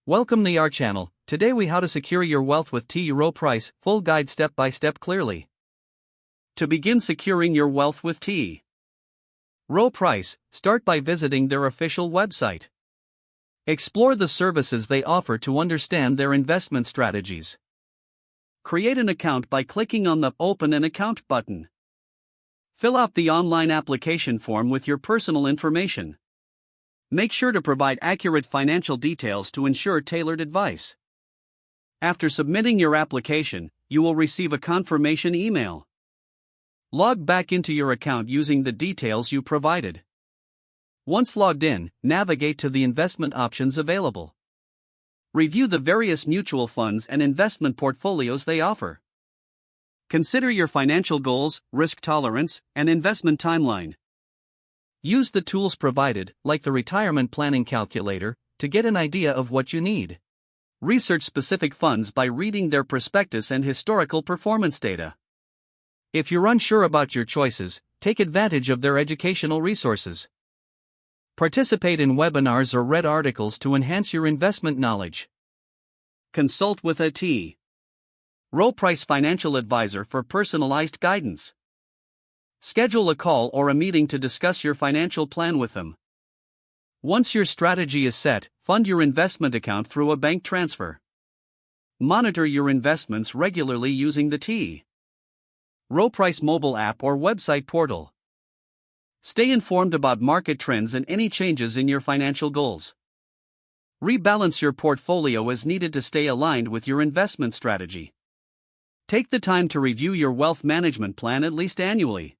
Welcome to our channel. Today we how to secure your wealth with Rowe Price, full guide step by step clearly. To begin securing your wealth with Rowe Price, start by visiting their official website. Explore the services they offer to understand their investment strategies. Create an account by clicking on the Open an Account button. Fill out the online application form with your personal information. Make sure to provide accurate financial details to ensure tailored advice. After submitting your application, you will receive a confirmation email. Log back into your account using the details you provided. Once logged in, navigate to the investment options available. Review the various mutual funds and investment portfolios they offer. Consider your financial goals, risk tolerance, and investment timeline. Use the tools provided, like the retirement planning calculator, to get an idea of what you need. Research specific funds by reading their prospectus and historical performance data. If you're unsure about your choices, take advantage of their educational resources. Participate in webinars or read articles to enhance your investment knowledge. Consult with a Rowe Price financial advisor for personalized guidance. Schedule a call or a meeting to discuss your financial plan with them. Once your strategy is set, fund your investment account through a bank transfer. Monitor your investments regularly using the Rowe Price mobile app or website portal. Stay informed about market trends and any changes in your financial goals. Rebalance your portfolio as needed to stay aligned with your investment strategy. Take the time to review your wealth management plan at least annually.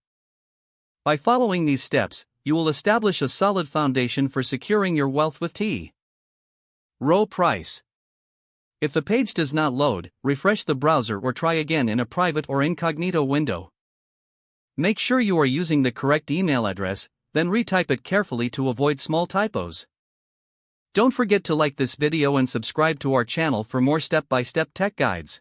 By following these steps, you will establish a solid foundation for securing your wealth with Rowe Price. If the page does not load, refresh the browser or try again in a private or incognito window. Make sure you are using the correct email address, then retype it carefully to avoid small typos. Don't forget to like this video and subscribe to our channel for more step-by-step tech guides.